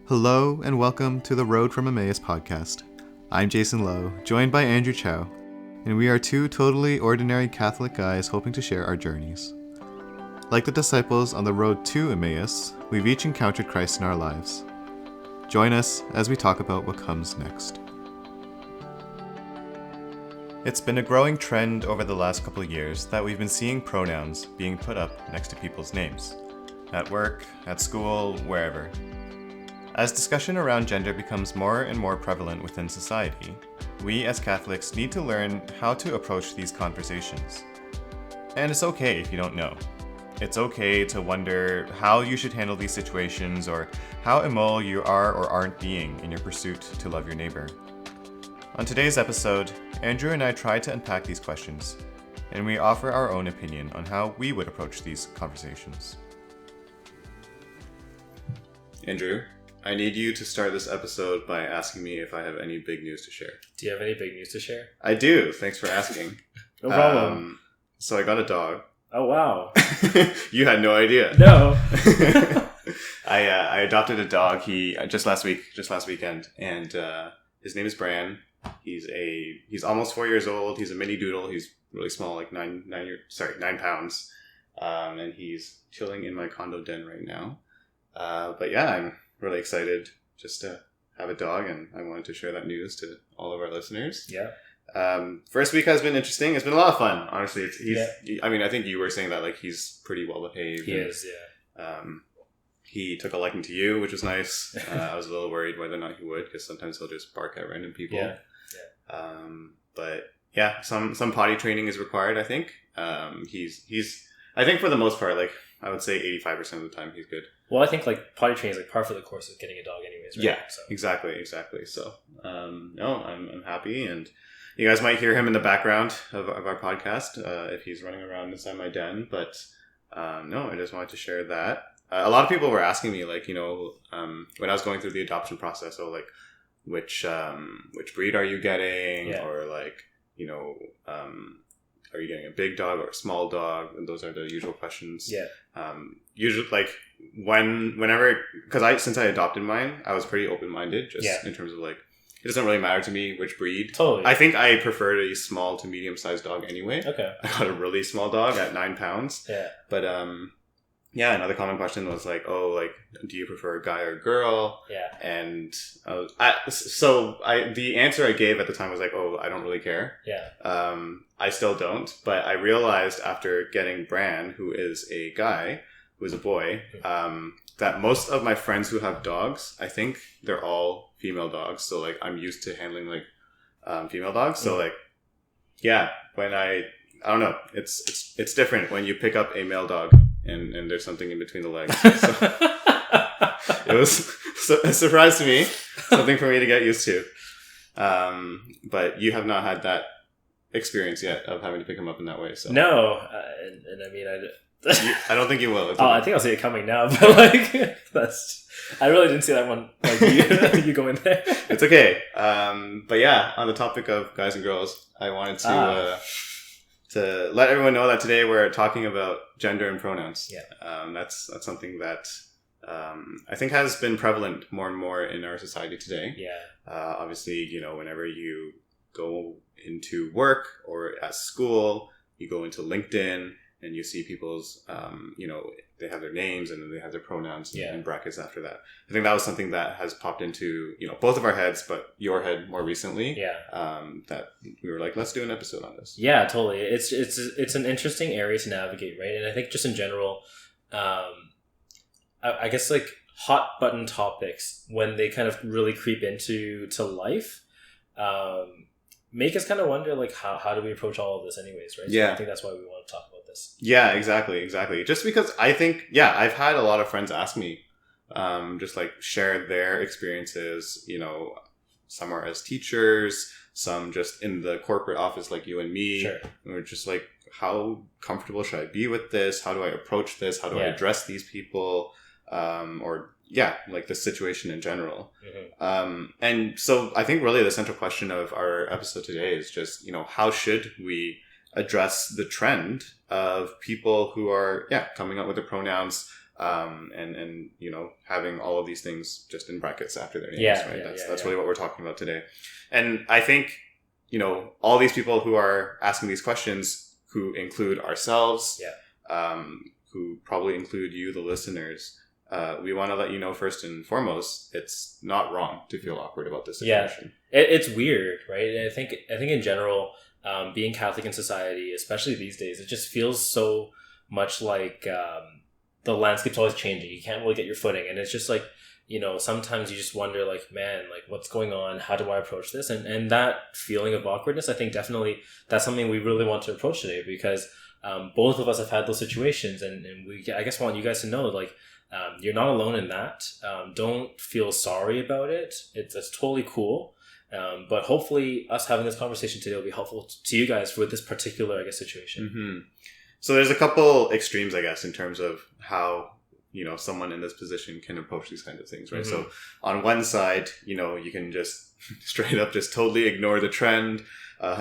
Hello and welcome to the Road from Emmaus podcast. I'm Jason Lowe, joined by Andrew Chow, and we are two totally ordinary Catholic guys hoping to share our journeys. Like the disciples on the road to Emmaus, we've each encountered Christ in our lives. Join us as we talk about what comes next. It's been a growing trend over the last couple of years that we've been seeing pronouns being put up next to people's names. At work, at school, wherever. As discussion around gender becomes more and more prevalent within society, we as Catholics need to learn how to approach these conversations. And it's okay if you don't know. It's okay to wonder how you should handle these situations or how immoral you are or aren't being in your pursuit to love your neighbor. On today's episode, Andrew and I try to unpack these questions, and we offer our own opinion on how we would approach these conversations. Andrew, I need you to start this episode by asking me if I have any big news to share. Do you have any big news to share? I do. Thanks for asking. No problem. So I got a dog. Oh, wow. You had no idea. No. I adopted a dog. Just last weekend, and his name is Bran. He's almost 4 years old. He's a mini doodle. He's really small, like 9 pounds. And he's chilling in my condo den right now. But yeah, I'm really excited just to have a dog, and I wanted to share that news to all of our listeners. Yeah. First week has been interesting. It's been a lot of fun, honestly. I mean, I think you were saying that like he's pretty well behaved. He is, yeah. He took a liking to you, which was nice. I was a little worried whether or not he would, because sometimes he'll just bark at random people. Yeah. But yeah, some potty training is required, I think. He's I think for the most part, like I would say 85% of the time he's good. Well, I think like potty training is like par for the course of getting a dog anyways, right? Yeah, so. exactly. So, no, I'm happy, and you guys might hear him in the background of our podcast if he's running around inside my den. But no, I just wanted to share that. A lot of people were asking me, like, when I was going through the adoption process, so like, which breed are you getting, or like, are you getting a big dog or a small dog? And those are the usual questions. Yeah. Usually, like whenever, because since I adopted mine, I was pretty open minded, just in terms of like, it doesn't really matter to me which breed. Totally. I think I preferred a small to medium sized dog anyway. Okay. I got a really small dog at 9 pounds. Yeah. But another common question was like, oh, like, do you prefer a guy or a girl? Yeah. And the answer I gave at the time was like, oh, I don't really care. Yeah. I still don't, but I realized after getting Bran, who is a guy, who is a boy, that most of my friends who have dogs, I think they're all female dogs. So like, I'm used to handling like female dogs. So like, yeah, when I don't know, it's different when you pick up a male dog and there's something in between the legs. So it was a surprise to me, something for me to get used to. But you have not had that experience yet of having to pick him up in that way. So no, and I mean, I don't think you will. I think I'll see it coming now, but like I really didn't see that one. Like you going there. It's okay. But yeah, on the topic of guys and girls, I wanted to let everyone know that today we're talking about gender and pronouns. Yeah. That's something that I think has been prevalent more and more in our society today. Yeah. Obviously, whenever you go into work or at school, you go into LinkedIn and you see people's, they have their names and then they have their pronouns and brackets after that. I think that was something that has popped into, both of our heads, but your head more recently. Yeah. That we were like, let's do an episode on this. Yeah, totally. It's an interesting area to navigate, right? And I think just in general, I guess like hot button topics, when they kind of really creep into life, make us kind of wonder like how do we approach all of this anyways, right? So yeah. I think that's why we want to talk about this. Yeah, exactly. Just because I think, I've had a lot of friends ask me, just like share their experiences, some are as teachers, some just in the corporate office like you and me. Sure. And we're just like, how comfortable should I be with this? How do I approach this? How do I address these people? Like the situation in general. Mm-hmm. And so I think really the central question of our episode today is just, how should we address the trend of people who are, coming up with the pronouns and having all of these things just in brackets after their names. Yeah, right. yeah, That's really what we're talking about today. And I think all these people who are asking these questions, who include ourselves, who probably include you, the listeners. We want to let you know first and foremost, it's not wrong to feel awkward about this situation. Yeah, it's weird, right? I think in general, being Catholic in society, especially these days, it just feels so much like the landscape's always changing. You can't really get your footing, and it's just like sometimes you just wonder, like, man, like what's going on? How do I approach this? And that feeling of awkwardness, I think definitely that's something we really want to approach today, because both of us have had those situations, and I guess want you guys to know, like. You're not alone in that. Don't feel sorry about it. It's totally cool. But hopefully us having this conversation today will be helpful to you guys with this particular, I guess, situation. Mm-hmm. So there's a couple extremes, I guess, in terms of how, someone in this position can approach these kinds of things, right? Mm-hmm. So on one side, you can just straight up just totally ignore the trend,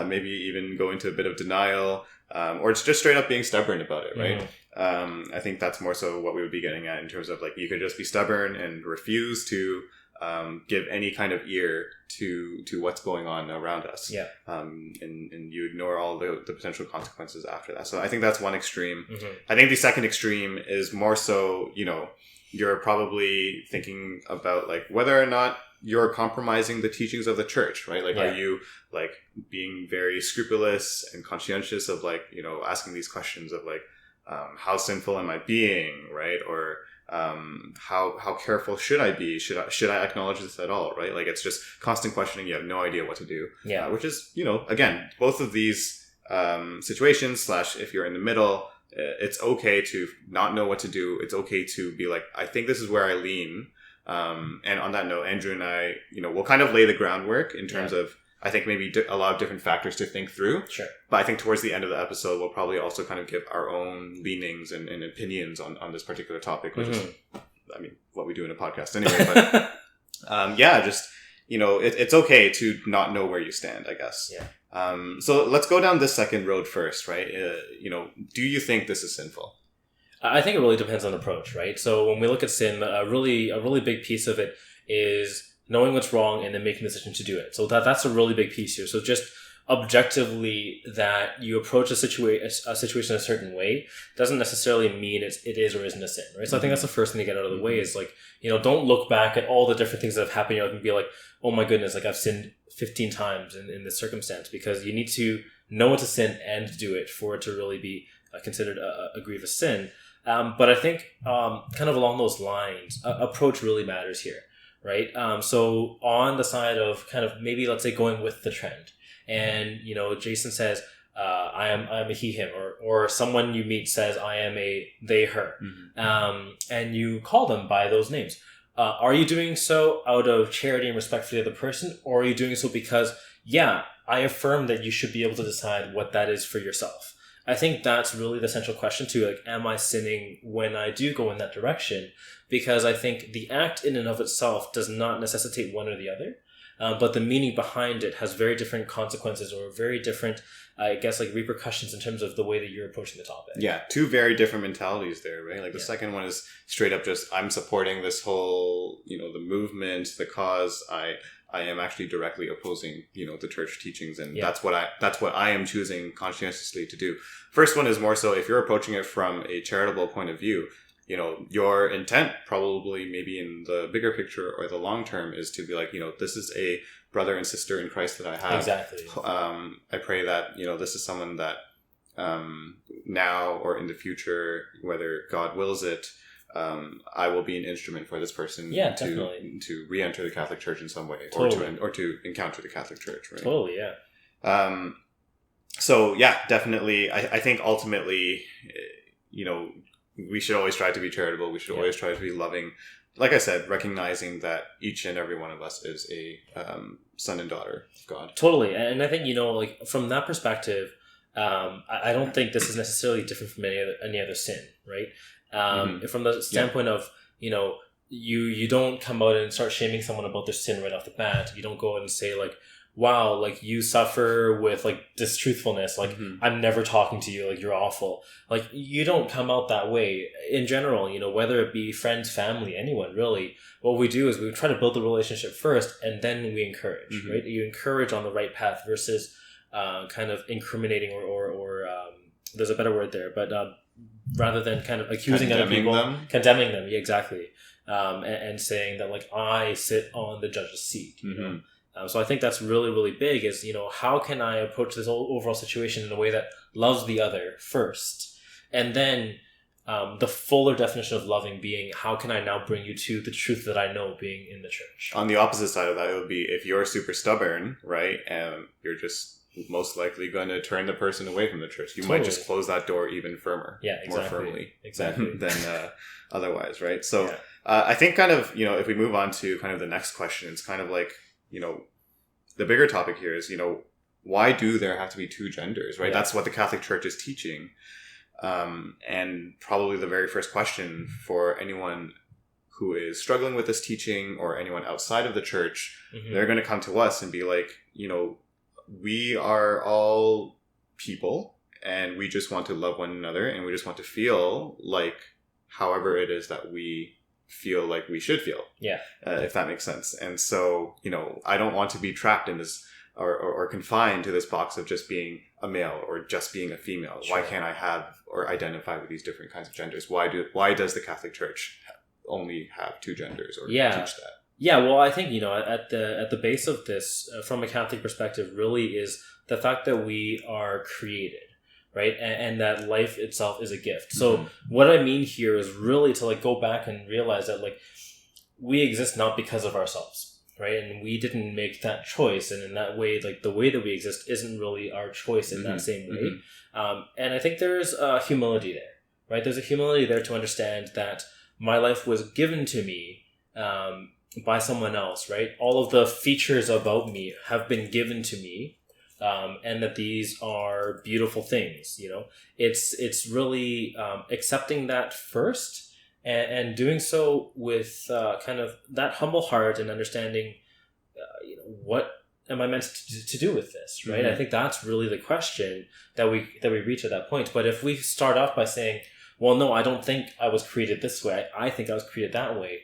maybe even go into a bit of denial, or it's just straight up being stubborn about it, right? Mm-hmm. I think that's more so what we would be getting at in terms of, like, you could just be stubborn and refuse to give any kind of ear to what's going on around us. Yeah. And you ignore all the potential consequences after that. So I think that's one extreme. Mm-hmm. I think the second extreme is more so, you're probably thinking about, like, whether or not you're compromising the teachings of the church, right? Like, are you, like, being very scrupulous and conscientious of, like, asking these questions of, like, how sinful am I being, right? Or how careful should I be? Should I acknowledge this at all, right? Like, it's just constant questioning. You have no idea what to do. Yeah. Which is, again, both of these situations / if you're in the middle, it's okay to not know what to do. It's okay to be like, I think this is where I lean. And on that note, Andrew and I, we'll kind of lay the groundwork in terms of, I think, maybe a lot of different factors to think through. Sure. But I think towards the end of the episode, we'll probably also kind of give our own leanings and opinions on this particular topic, which is, what we do in a podcast anyway. But just, it's okay to not know where you stand, I guess. Yeah. So let's go down this second road first, right? Do you think this is sinful? I think it really depends on approach, right? So when we look at sin, a really big piece of it is knowing what's wrong and then making the decision to do it. So that's a really big piece here. So just objectively that you approach a situation a certain way doesn't necessarily mean it is or isn't a sin, right? So I think that's the first thing to get out of the way is, like, don't look back at all the different things that have happened and be like, oh my goodness, like, I've sinned 15 times in this circumstance, because you need to know what to sin and do it for it to really be considered a grievous sin. But I think kind of along those lines, approach really matters here. Right. So on the side of kind of maybe, let's say, going with the trend, and, Jason says, I am a he, him, or someone you meet says, I am a they, her. Mm-hmm. And you call them by those names. Are you doing so out of charity and respect for the other person? Or are you doing so because, I affirm that you should be able to decide what that is for yourself? I think that's really the central question too. Like, am I sinning when I do go in that direction? Because I think the act in and of itself does not necessitate one or the other. But the meaning behind it has very different consequences, or very different, I guess, like, repercussions in terms of the way that you're approaching the topic. Yeah, two very different mentalities there, right? Like, the second one is straight up just, I'm supporting this whole, the movement, the cause. I am actually directly opposing, the church teachings, and that's what I am choosing conscientiously to do. First one is more so if you're approaching it from a charitable point of view, your intent probably maybe in the bigger picture or the long term is to be like, this is a brother and sister in Christ that I have. Exactly. I pray that, this is someone that now or in the future, whether God wills it, I will be an instrument for this person to re-enter the Catholic Church in some way, totally. or to encounter the Catholic Church, right? Totally, yeah. So yeah, definitely. I think ultimately, we should always try to be charitable. We should always try to be loving. Like I said, recognizing that each and every one of us is a son and daughter of God. Totally, and I think like, from that perspective, I don't think this is necessarily different from any other sin, right? From the standpoint of, you don't come out and start shaming someone about their sin right off the bat. You don't go out and say, like, wow, like you suffer with like distruthfulness, like I'm never talking to you, like you're awful. Like you don't come out that way in general, you know, whether it be friends, family, anyone really. What we do is we try to build the relationship first, and then we encourage, right? You encourage on the right path versus kind of incriminating or there's a better word there, but rather than kind of accusing other people, condemning them, yeah, exactly, and saying that like I sit on the judge's seat. You know? So I think that's really, really big. Is, you know, how can I approach this whole overall situation in a way that loves the other first, and then the fuller definition of loving being how can I now bring you to the truth that I know being in the church. On the opposite side of that, it would be if you're super stubborn, right, and you're just most likely going to turn the person away from the church. You might just close that door even firmer, more firmly than otherwise, right? So I think kind of, you know, if we move on to kind of the next question, it's kind of like, you know, the bigger topic here is, you know, why do there have to be two genders, right? That's what the Catholic Church is teaching. And probably the very first question for anyone who is struggling with this teaching or anyone outside of the church, they're going to come to us and be like, you know, we are all people and we just want to love one another and we just want to feel like however it is that we feel like we should feel. If that makes sense. And so, you know, I don't want to be trapped in this or confined to this box of just being a male or just being a female. Why can't I have or identify with these different kinds of genders? Why does the Catholic Church only have two genders or teach that? Yeah, well, I think, you know, at the base of this, from a Catholic perspective, really is the fact that we are created, right? And that life itself is a gift. So what I mean here is really to like go back and realize that like we exist not because of ourselves, right? And we didn't make that choice. And in that way, like the way that we exist isn't really our choice in that same way. And I think there's humility there, right? There's a humility there to understand that my life was given to me by someone else, right? All of the features about me have been given to me, and that these are beautiful things. You know, it's really accepting that first, and doing so with kind of that humble heart and understanding, you know, what am I meant to do with this, right? I think that's really the question that we reach at that point. But if we start off by saying, well, no, I don't think I was created this way, I think I was created that way,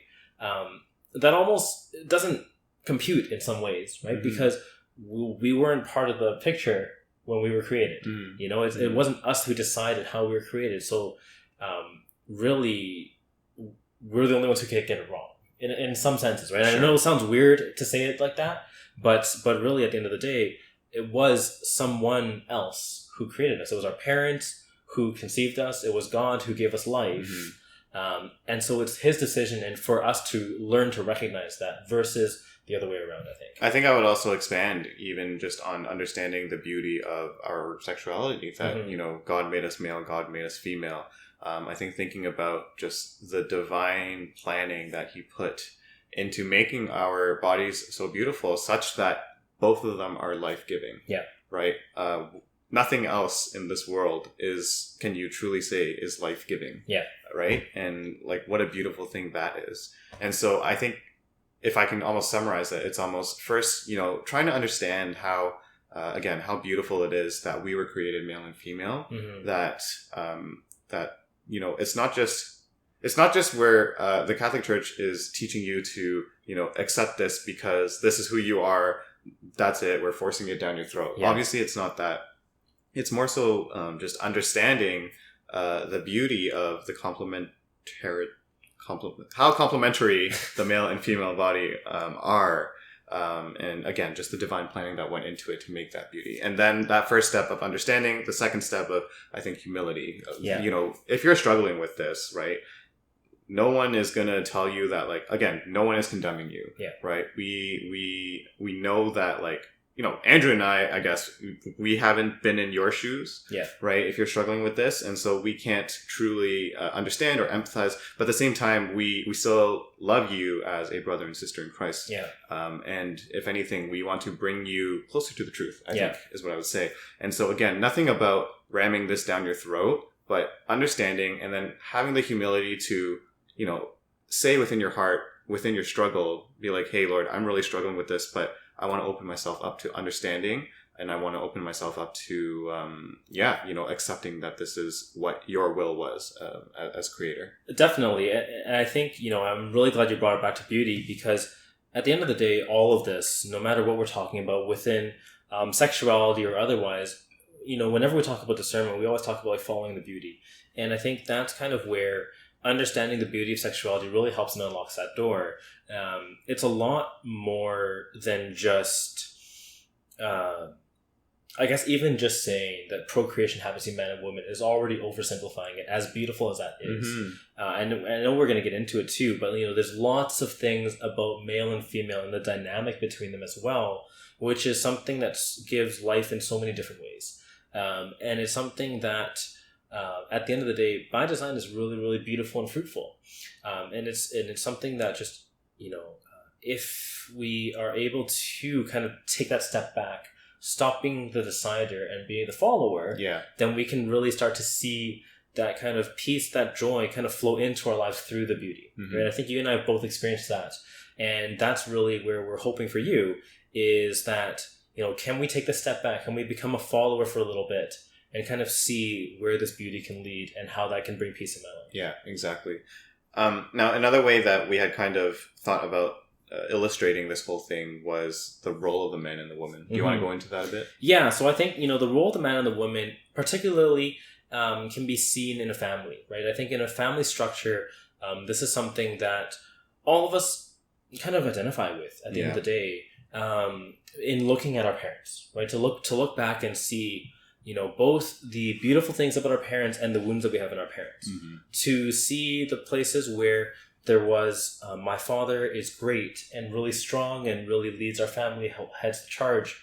that almost doesn't compute in some ways, right? Because we weren't part of the picture when we were created. You know, it wasn't us who decided how we were created. So really, we're the only ones who can get it wrong in some senses, right? I know it sounds weird to say it like that, but really at the end of the day, it was someone else who created us. It was our parents who conceived us. It was God who gave us life. And so it's his decision, and for us to learn to recognize that versus the other way around, I think I would also expand even just on understanding the beauty of our sexuality, that, you know, God made us male, God made us female. I think thinking about just the divine planning that he put into making our bodies so beautiful such that both of them are life-giving. Right? Nothing else in this world can you truly say is life-giving. Right? And like, what a beautiful thing that is. And so I think if I can almost summarize it, it's almost first, you know, trying to understand how, again, how beautiful it is that we were created male and female, that, you know, it's not just where the Catholic Church is teaching you to, you know, accept this because this is who you are. That's it. We're forcing it down your throat. Obviously, it's not that. It's more so just understanding the beauty of the how complementary the male and female body are. And again, just the divine planning that went into it to make that beauty. And then that first step of understanding, the second step of, I think, humility. You know, if you're struggling with this, right, no one is going to tell you that, like, again, no one is condemning you, right? We know that, like, you know, Andrew and I guess, we haven't been in your shoes, right? If you're struggling with this. And so we can't truly understand or empathize, but at the same time, we still love you as a brother and sister in Christ. And if anything, we want to bring you closer to the truth, I think is what I would say. And so again, nothing about ramming this down your throat, but understanding and then having the humility to, you know, say within your heart, within your struggle, be like, hey, Lord, I'm really struggling with this, but I want to open myself up to understanding, and I want to open myself up to, accepting that this is what your will was as creator. Definitely. And I think, I'm really glad you brought it back to beauty, because at the end of the day, all of this, no matter what we're talking about within sexuality or otherwise, whenever we talk about discernment, we always talk about like following the beauty. And I think that's kind of where understanding the beauty of sexuality really helps and unlocks that door. It's a lot more than just, I guess, even just saying that procreation happens in man and woman is already oversimplifying it, as beautiful as that is. And I know we're going to get into it too, but there's lots of things about male and female and the dynamic between them as well, which is something that gives life in so many different ways. And it's something that, at the end of the day, by design is really, really beautiful and fruitful. And it's something that just, if we are able to kind of take that step back, stop being the decider and being the follower, then we can really start to see that kind of peace, that joy kind of flow into our lives through the beauty. Right? I think you and I have both experienced that. And that's really where we're hoping for you, is that, can we take the step back? Can we become a follower for a little bit and kind of see where this beauty can lead and how that can bring peace in my life? Yeah, exactly. Now, another way that we had kind of thought about illustrating this whole thing was the role of the man and the woman. Do you want to go into that a bit? Yeah, so I think, the role of the man and the woman particularly can be seen in a family, right? I think in a family structure, this is something that all of us kind of identify with at the end of the day, in looking at our parents, right? To look back and see, both the beautiful things about our parents and the wounds that we have in our parents. To see the places where there was, my father is great and really strong and really leads our family, heads the charge,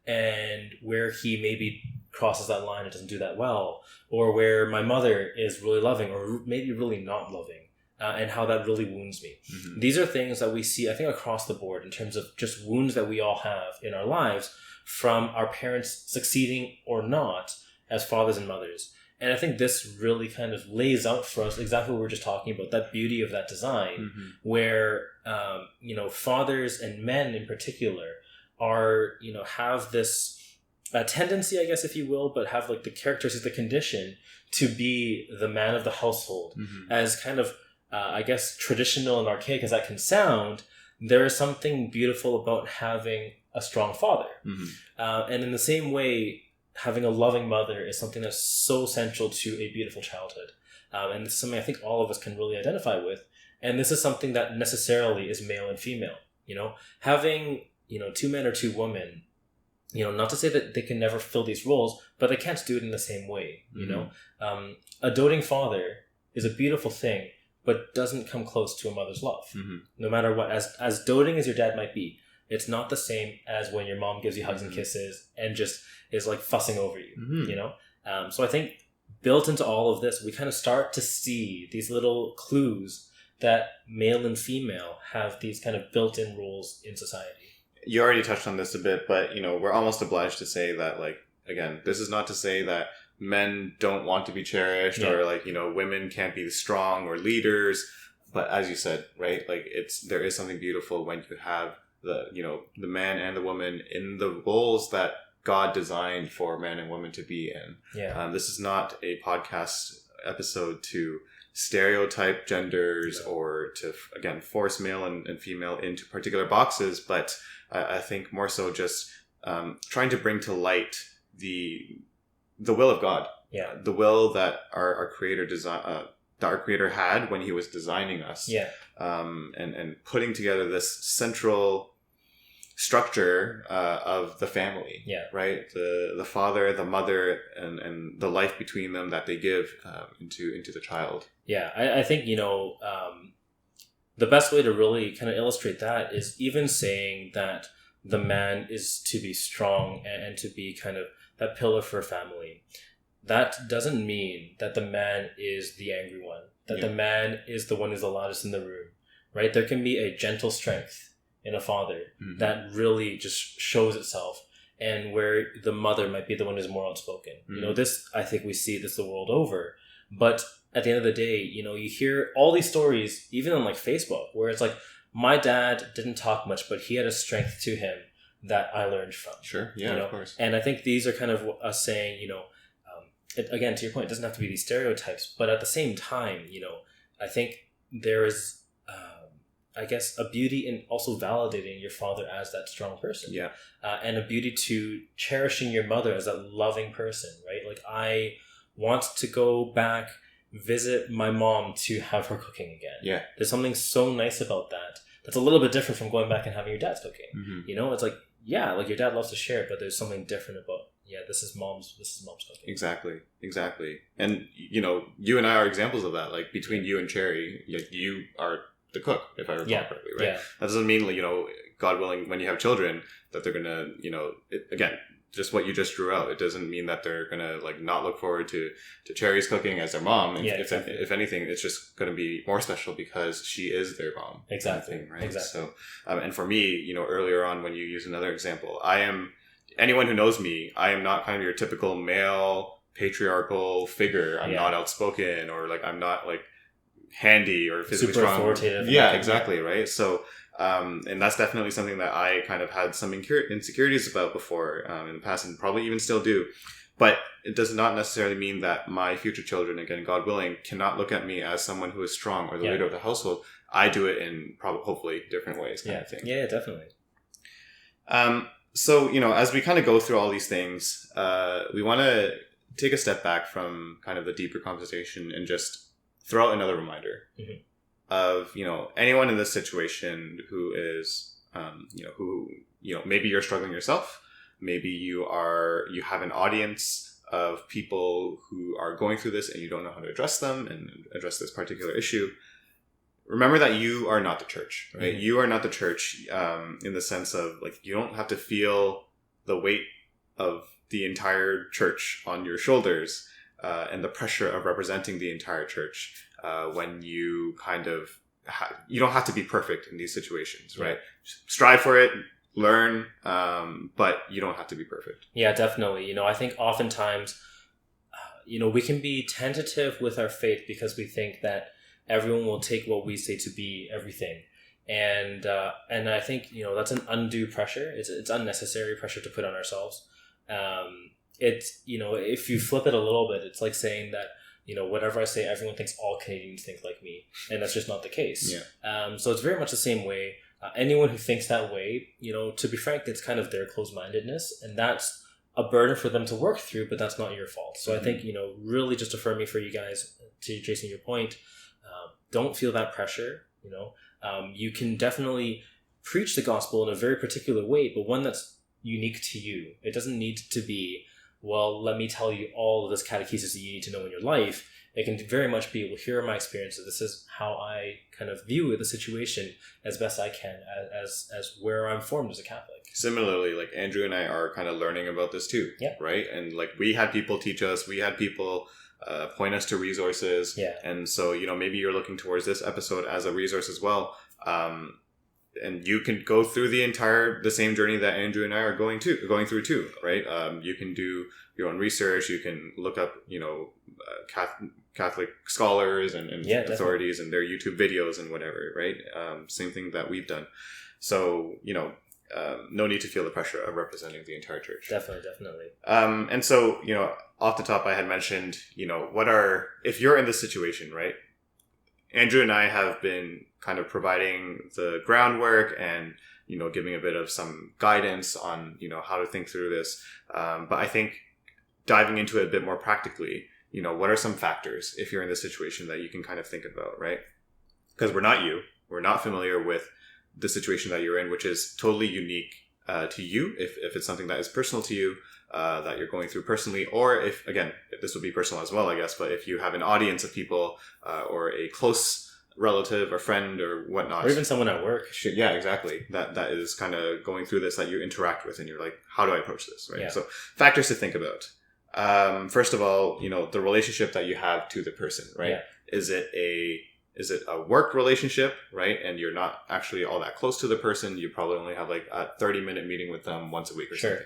and where he maybe crosses that line and doesn't do that well, or where my mother is really loving or maybe really not loving, and how that really wounds me. These are things that we see, I think, across the board in terms of just wounds that we all have in our lives from our parents succeeding or not as fathers and mothers. And I think this really kind of lays out for us exactly what we were just talking about, that beauty of that design, where, fathers and men in particular are, have this tendency, I guess, if you will, but have like the characteristics, the condition to be the man of the household. As kind of, I guess, traditional and archaic as that can sound, there is something beautiful about having a strong father. And in the same way, having a loving mother is something that's so central to a beautiful childhood. And it's something I think all of us can really identify with. And this is something that necessarily is male and female. Having, two men or two women, not to say that they can never fill these roles, but they can't do it in the same way. A doting father is a beautiful thing, but doesn't come close to a mother's love. No matter what, as doting as your dad might be, it's not the same as when your mom gives you hugs and kisses and just is like fussing over you, So I think built into all of this, we kind of start to see these little clues that male and female have these kind of built-in rules in society. You already touched on this a bit, but, we're almost obliged to say that, like, again, this is not to say that men don't want to be cherished or like, women can't be strong or leaders. But as you said, right, like there is something beautiful when you have the man and the woman in the roles that God designed for man and woman to be in. This is not a podcast episode to stereotype genders or to, again, force male and female into particular boxes, but I think more so just trying to bring to light the will of God, the will that our Creator that our Creator had when He was designing us, and putting together this central structure of the family, right? The father, the mother, and the life between them that they give into the child. I think the best way to really kind of illustrate that is even saying that the man is to be strong and to be kind of that pillar for a family. That doesn't mean that the man is the angry one, that the man is the one who's the loudest in the room, right? There can be a gentle strength in a father that really just shows itself, and where the mother might be the one who's more outspoken. This, I think we see this the world over, but at the end of the day, you hear all these stories, even on like Facebook, where it's like, my dad didn't talk much, but he had a strength to him that I learned from. Sure. Yeah, you know? of course. And I think these are kind of us saying, again, to your point, it doesn't have to be these stereotypes, but at the same time, I think there is, I guess, a beauty in also validating your father as that strong person. Yeah. And a beauty to cherishing your mother as that loving person, right? Like, I want to go back, visit my mom to have her cooking again. Yeah. There's something so nice about that. That's a little bit different from going back and having your dad's cooking. Mm-hmm. It's like, yeah, like your dad loves to share, but there's something different about, this is mom's cooking. Exactly. And, you and I are examples of that. Like, between you and Cherry, you are the cook, if I recall correctly, right? Yeah. That doesn't mean, God willing, when you have children, that they're going to, again, just what you just drew out. It doesn't mean that they're going to, not look forward to Cherry's cooking as their mom. Exactly. If anything, it's just going to be more special because she is their mom. Exactly. Kind of thing, right? Exactly. So, and for me, earlier on when you use another example, anyone who knows me, I am not kind of your typical male patriarchal figure. I'm not outspoken, or I'm not handy or physically super strong. Authoritative. Yeah, exactly. Right. So, and that's definitely something that I kind of had some insecurities about before in the past, and probably even still do. But it does not necessarily mean that my future children, again, God willing, cannot look at me as someone who is strong or the leader of the household. I do it in hopefully different ways, kind of thing. Yeah, definitely. So, as we kind of go through all these things, we want to take a step back from kind of the deeper conversation and just throw out another reminder of, anyone in this situation who is, maybe you're struggling yourself. Maybe you have an audience of people who are going through this and you don't know how to address them and address this particular issue. Remember that you are not the church, right? You are not the church in the sense of you don't have to feel the weight of the entire church on your shoulders and the pressure of representing the entire church when you kind of you don't have to be perfect in these situations, right? Strive for it, learn, but you don't have to be perfect. Yeah, definitely. I think oftentimes, we can be tentative with our faith because we think that everyone will take what we say to be everything. And I think, that's an undue pressure. It's unnecessary pressure to put on ourselves. It's, if you flip it a little bit, it's like saying that, whatever I say, everyone thinks all Canadians think like me. And that's just not the case. Yeah. So it's very much the same way. Anyone who thinks that way, to be frank, it's kind of their closed-mindedness. And that's a burden for them to work through, but that's not your fault. So I think, really just affirming for you guys, to Jason, your point, don't feel that pressure. You can definitely preach the gospel in a very particular way, but one that's unique to you. It doesn't need to be, well, let me tell you all of this catechesis that you need to know in your life. It can very much be, well, here are my experiences. This is how I kind of view the situation as best I can, as where I'm formed as a Catholic. Similarly, Andrew and I are kind of learning about this too, right? And we had people teach us, we had people point us to resources. Yeah. And so, maybe you're looking towards this episode as a resource as well. And you can go through the same journey that Andrew and I are going through too, right? You can do your own research. You can look up, Catholic scholars and authorities and their YouTube videos and whatever, right? Same thing that we've done. So, no need to feel the pressure of representing the entire church. Definitely. And so, off the top, I had mentioned, if you're in this situation, right? Andrew and I have been kind of providing the groundwork and, giving a bit of some guidance on, how to think through this. But I think diving into it a bit more practically, what are some factors if you're in this situation that you can kind of think about, right? Because we're not familiar with the situation that you're in, which is totally unique to you. If it's something that is personal to you, that you're going through personally, or if this would be personal as well, I guess, but if you have an audience of people or a close relative or friend or whatnot, or even someone at work. Yeah, exactly. That is kind of going through this that you interact with, and you're like, how do I approach this, right? Yeah. So factors to think about. First of all, the relationship that you have to the person, right? Yeah. Is it a work relationship, right? And you're not actually all that close to the person. You probably only have a 30-minute meeting with them once a week or something.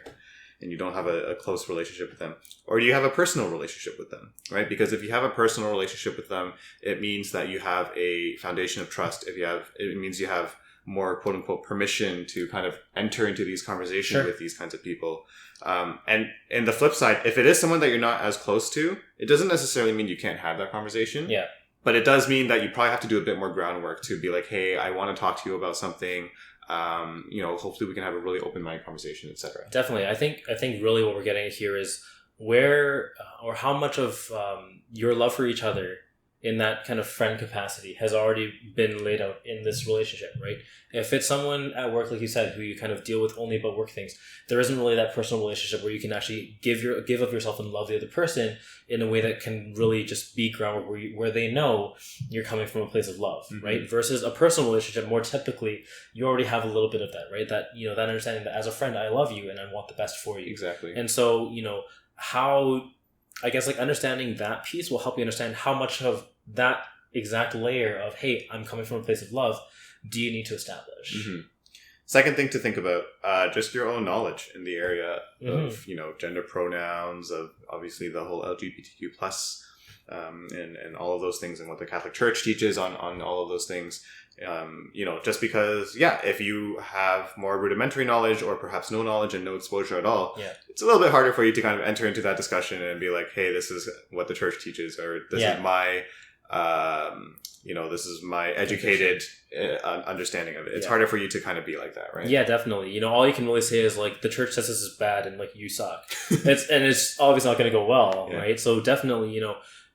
And you don't have a close relationship with them. Or do you have a personal relationship with them, right? Because if you have a personal relationship with them, it means that you have a foundation of trust. It means you have more quote unquote permission to kind of enter into these conversations with these kinds of people. And the flip side, if it is someone that you're not as close to, it doesn't necessarily mean you can't have that conversation. Yeah. But it does mean that you probably have to do a bit more groundwork to be like, hey, I want to talk to you about something. Hopefully we can have a really open-minded conversation, etc. Definitely. I think really what we're getting at here is where or how much of your love for each other in that kind of friend capacity has already been laid out in this relationship, right? If it's someone at work, like you said, who you kind of deal with only about work things, there isn't really that personal relationship where you can actually give of yourself and love the other person in a way that can really just be grounded where they know you're coming from a place of love, right? Versus a personal relationship, more typically, you already have a little bit of that, right? That, that understanding that as a friend, I love you and I want the best for you. Exactly. And so, how, I guess, like, understanding that piece will help you understand how much of that exact layer of, hey, I'm coming from a place of love, do you need to establish? Second thing to think about, just your own knowledge in the area of, gender pronouns, of obviously the whole LGBTQ plus, and all of those things, and what the Catholic Church teaches on all of those things. Just because, if you have more rudimentary knowledge or perhaps no knowledge and no exposure at all, it's a little bit harder for you to kind of enter into that discussion and be like, hey, this is what the church teaches, or this is my, this is my educated understanding of it. It's harder for you to kind of be like that, right? Yeah, definitely. All you can really say is like, the church says this is bad and like, you suck. It's obviously not going to go well, right? So definitely,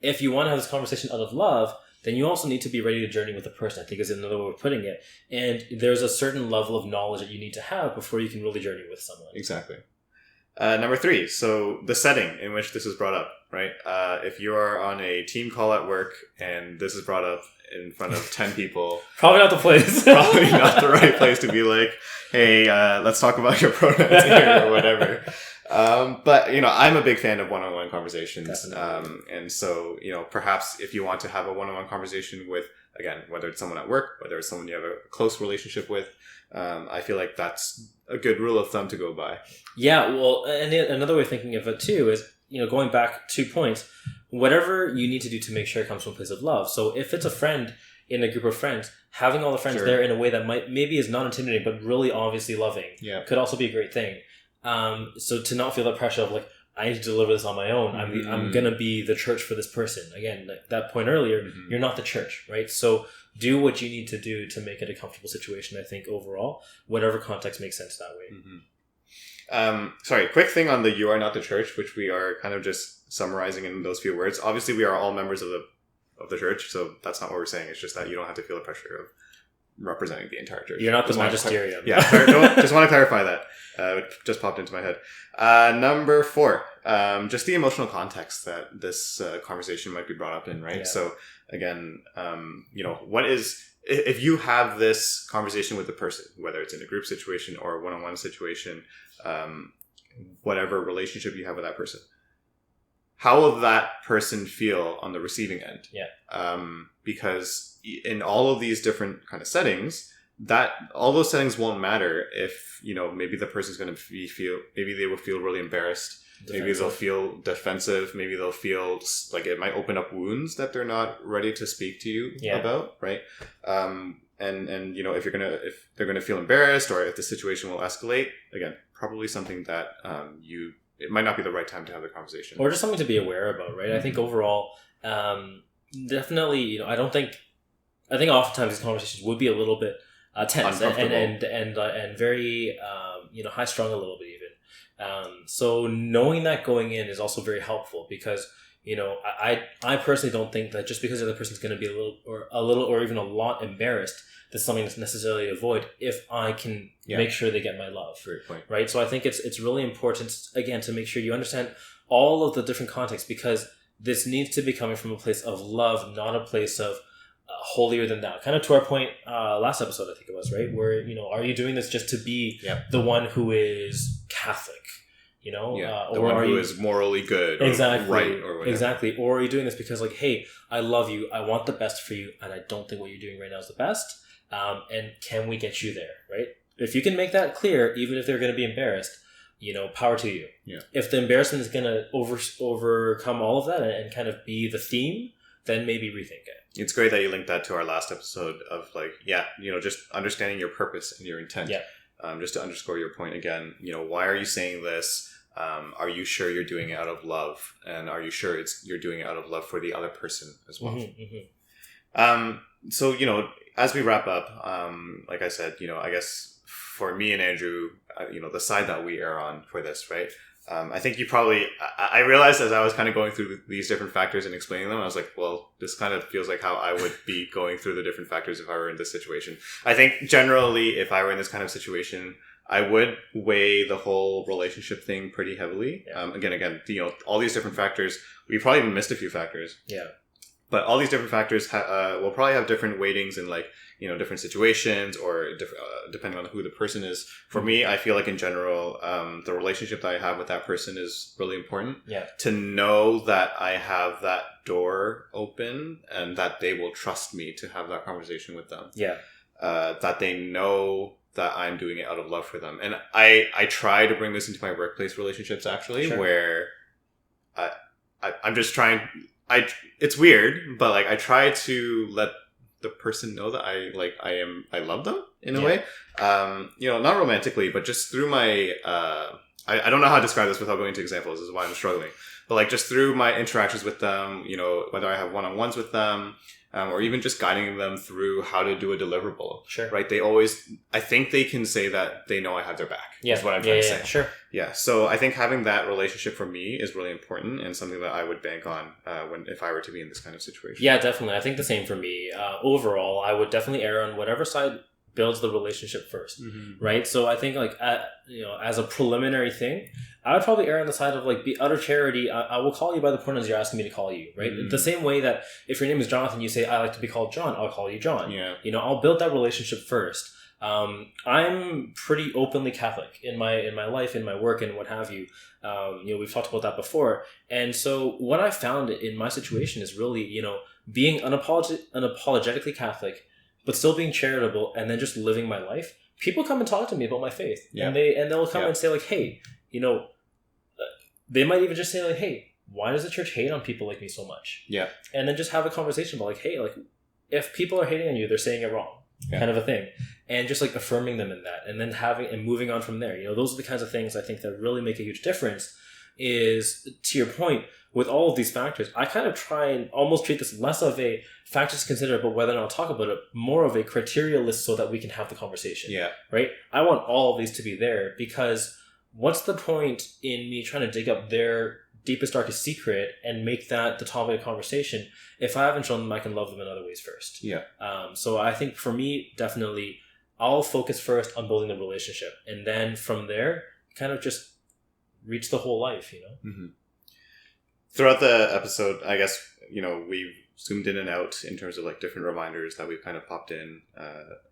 if you want to have this conversation out of love, then you also need to be ready to journey with the person, I think is another way of putting it. And there's a certain level of knowledge that you need to have before you can really journey with someone. Exactly. Number 3, so the setting in which this is brought up, right? If you are on a team call at work and this is brought up in front of 10 people... Probably not the place. Probably not the right place to be like, hey, let's talk about your pronouns here or whatever. But, I'm a big fan of one-on-one conversations. And so, perhaps if you want to have a one-on-one conversation with, again, whether it's someone at work, whether it's someone you have a close relationship with, I feel like that's a good rule of thumb to go by. Yeah, well, and another way of thinking of it too is, going back 2 points, whatever you need to do to make sure it comes from a place of love. So if it's a friend in a group of friends, having all the friends there in a way that maybe is not intimidating, but really obviously loving could also be a great thing. So to not feel the pressure of like, I need to deliver this on my own. I'm going to be the church for this person. Again, like that point earlier, you're not the church, right? So do what you need to do to make it a comfortable situation, I think, overall. Whatever context makes sense that way. Sorry, quick thing on the you are not the church, which we are kind of just summarizing in those few words. Obviously, we are all members of the church, so that's not what we're saying. It's just that you don't have to feel the pressure of representing the entire church. You're not the magisterium. Just want to clarify that. It just popped into my head. Number 4, just the emotional context that this conversation might be brought up in, right? Yeah. So again, what is, if you have this conversation with the person, whether it's in a group situation or a one-on-one situation, whatever relationship you have with that person, how will that person feel on the receiving end? Because in all of these different kind of settings, that all those settings won't matter if, maybe the person's going to maybe they will feel really embarrassed. Defensive. Maybe they'll feel defensive. Maybe they'll feel like it might open up wounds that they're not ready to speak to you about, right? And if they're gonna feel embarrassed, or if the situation will escalate, again, probably something that it might not be the right time to have the conversation, or just something to be aware about, right? I think overall, definitely, I think oftentimes these conversations would be a little bit tense and very high strung a little bit even. So knowing that going in is also very helpful, because I personally don't think that just because the other person's going to be a little or even a lot embarrassed, that's something that's necessarily to avoid if I can make sure they get my love. Great point. Right? So I think it's really important, again, to make sure you understand all of the different contexts, because this needs to be coming from a place of love, not a place of holier than thou. Kind of to our point last episode, I think it was, right? Where, are you doing this just to be the one who is Catholic? The or one who is morally good, or right, or whatever. Exactly. Or are you doing this because, like, hey, I love you, I want the best for you, and I don't think what you're doing right now is the best, and can we get you there, right? If you can make that clear, even if they're going to be embarrassed, power to you. If the embarrassment is going to overcome all of that and kind of be the theme, then maybe rethink it. It's great that you linked that to our last episode of like, just understanding your purpose and your intent. Yeah. Just to underscore your point again, why are you saying this? Are you sure you're doing it out of love? And are you sure you're doing it out of love for the other person as well? So, as we wrap up, like I said, I guess for me and Andrew, the side that we are on for this, right? I think I realized as I was kind of going through these different factors and explaining them, I was like, well, this kind of feels like how I would be going through the different factors if I were in this situation. I think generally, if I were in this kind of situation, I would weigh the whole relationship thing pretty heavily. Yeah. Again, all these different factors, we probably even missed a few factors. Yeah. But all these different factors will probably have different weightings in like, different situations or depending on who the person is. For me, I feel like in general, the relationship that I have with that person is really important. Yeah. To know that I have that door open and that they will trust me to have that conversation with them. Yeah. That they know that I'm doing it out of love for them. And I try to bring this into my workplace relationships actually, sure. Where I'm just trying... it's weird, but like I try to let the person know that I love them in a way. Not romantically, but just through my I don't know how to describe this without going into examples. This is why I'm struggling. But like just through my interactions with them, whether I have one-on-ones with them, or even just guiding them through how to do a deliverable. Sure. Right? I think they can say that they know I have their back. Yeah. Is what I'm trying to say. Sure. Yeah. So I think having that relationship for me is really important and something that I would bank on if I were to be in this kind of situation. Yeah, definitely. I think the same for me. Overall, I would definitely err on whatever side builds the relationship first. Mm-hmm. Right? So I think like, as a preliminary thing, I would probably err on the side of like, be out of charity. I will call you by the pronouns you're asking me to call you, right? Mm-hmm. The same way that if your name is Jonathan, you say, I like to be called John, I'll call you John. Yeah. I'll build that relationship first. I'm pretty openly Catholic in my life, in my work and what have you. We've talked about that before. And so what I found in my situation is really, being unapologetically Catholic, but still being charitable and then just living my life. People come and talk to me about my faith. Yeah. And they'll come and say like, hey, they might even just say like, hey, why does the church hate on people like me so much? Yeah. And then just have a conversation about like, hey, like if people are hating on you, they're saying it wrong. Yeah. Kind of a thing. And just like affirming them in that and then moving on from there. Those are the kinds of things I think that really make a huge difference. Is to your point, with all of these factors, I kind of try and almost treat this less of a factor to consider, but whether or not I'll talk about it, more of a criteria list so that we can have the conversation. Yeah. Right? I want all of these to be there because what's the point in me trying to dig up their deepest, darkest secret and make that the topic of conversation if I haven't shown them I can love them in other ways first? Yeah. So I think for me, definitely, I'll focus first on building the relationship. And then from there, kind of just reach the whole life, Mm-hmm. Throughout the episode, I guess, we've zoomed in and out in terms of like different reminders that we've kind of popped in.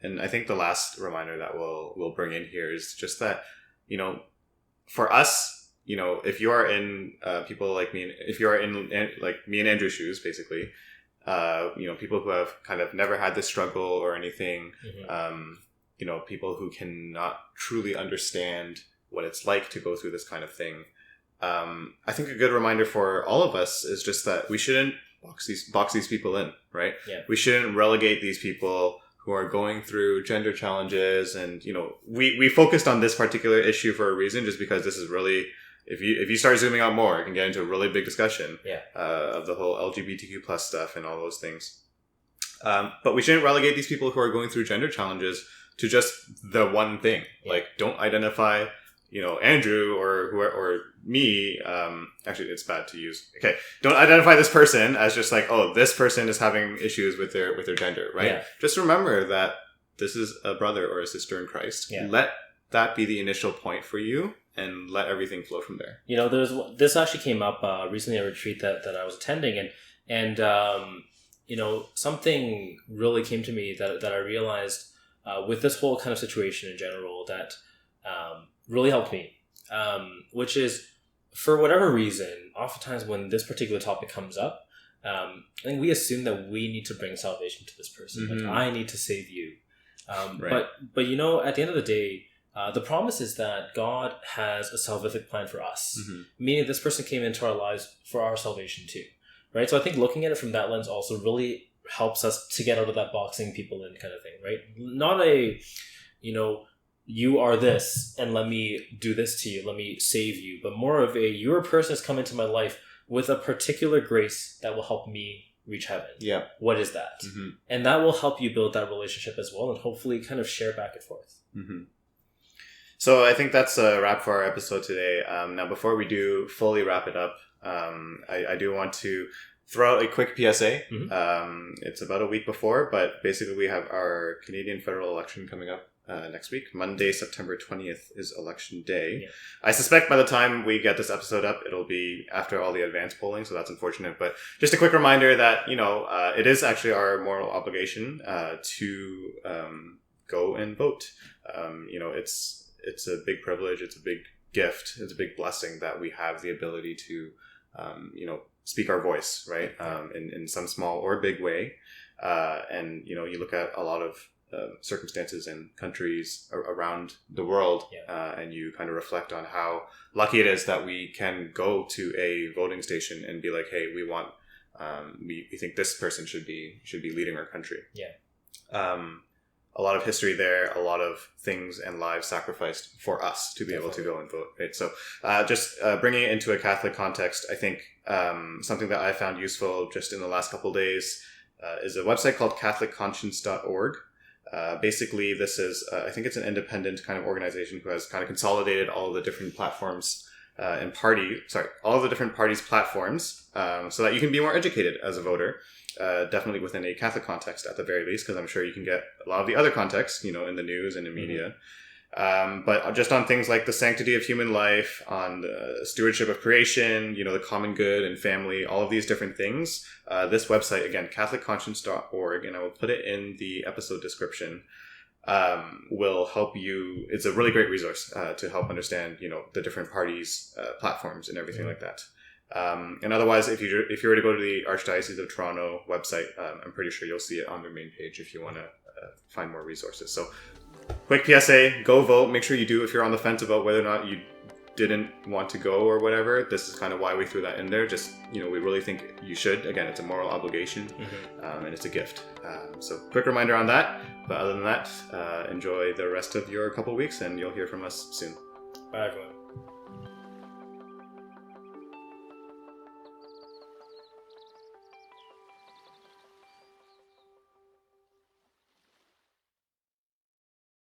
And I think the last reminder that we'll bring in here is just that, for us, if you are in people like me, if you are in like me and Andrew's shoes, basically, people who have kind of never had this struggle or anything, mm-hmm. People who cannot truly understand what it's like to go through this kind of thing. I think a good reminder for all of us is just that we shouldn't box these people in, right? Yeah. We shouldn't relegate these people who are going through gender challenges. And, we focused on this particular issue for a reason, just because this is really, if you start zooming out more, it can get into a really big discussion of the whole LGBTQ plus stuff and all those things. But we shouldn't relegate these people who are going through gender challenges to just the one thing. Yeah. Like, don't identify, Andrew or me. Actually, it's bad to use. Okay, don't identify this person as just like, oh, this person is having issues with their gender, right? Yeah. Just remember that this is a brother or a sister in Christ. Yeah. Let that be the initial point for you, and let everything flow from there. This actually came up recently at a retreat that I was attending, and something really came to me that I realized with this whole kind of situation in general that really helped me, which is, for whatever reason, oftentimes when this particular topic comes up, I think we assume that we need to bring salvation to this person. Mm-hmm. Like, I need to save you. Right. But at the end of the day, the promise is that God has a salvific plan for us, mm-hmm. meaning this person came into our lives for our salvation too. right? So I think looking at it from that lens also really helps us to get out of that boxing people in kind of thing, right? Not a, you are this and let me do this to you, let me save you, but more of a, you're a person that's come into my life with a particular grace that will help me reach heaven. Yeah. What is that? Mm-hmm. And that will help you build that relationship as well, and hopefully kind of share back and forth. Mm-hmm. So I think that's a wrap for our episode today. Now, before we do fully wrap it up, I do want to throw out a quick PSA. Mm-hmm. It's about a week before, but basically we have our Canadian federal election coming up next week. Monday, September 20th is election day. Yeah. I suspect by the time we get this episode up, it'll be after all the advance polling, so that's unfortunate. But just a quick reminder that, it is actually our moral obligation to go and vote. It's a big privilege, it's a big gift, it's a big blessing that we have the ability to, speak our voice, right? In some small or big way. And, you look at a lot of circumstances in countries around the world, and you kind of reflect on how lucky it is that we can go to a voting station and be like, hey, we want, we think this person should be leading our country. A lot of history there, a lot of things and lives sacrificed for us to be able to go and vote, right? So just bringing it into a Catholic context, I think something that I found useful just in the last couple of days is a website called catholicconscience.org. Basically, this is, I think it's an independent kind of organization who has kind of consolidated all of the different platforms all of the different parties' platforms so that you can be more educated as a voter. Definitely within a Catholic context at the very least, because I'm sure you can get a lot of the other contexts, in the news and in media. But just on things like the sanctity of human life, on the stewardship of creation, the common good and family, all of these different things. This website, again, catholicconscience.org, and I will put it in the episode description, will help you. It's a really great resource to help understand, the different parties' platforms and everything like that. And otherwise, if you were to go to the Archdiocese of Toronto website, I'm pretty sure you'll see it on their main page if you want to find more resources. So, quick PSA, go vote. Make sure you do if you're on the fence about whether or not you didn't want to go or whatever. This is kind of why we threw that in there. Just, we really think you should. Again, it's a moral obligation, and it's a gift. So, quick reminder on that. But other than that, enjoy the rest of your couple weeks, and you'll hear from us soon. Bye, everyone.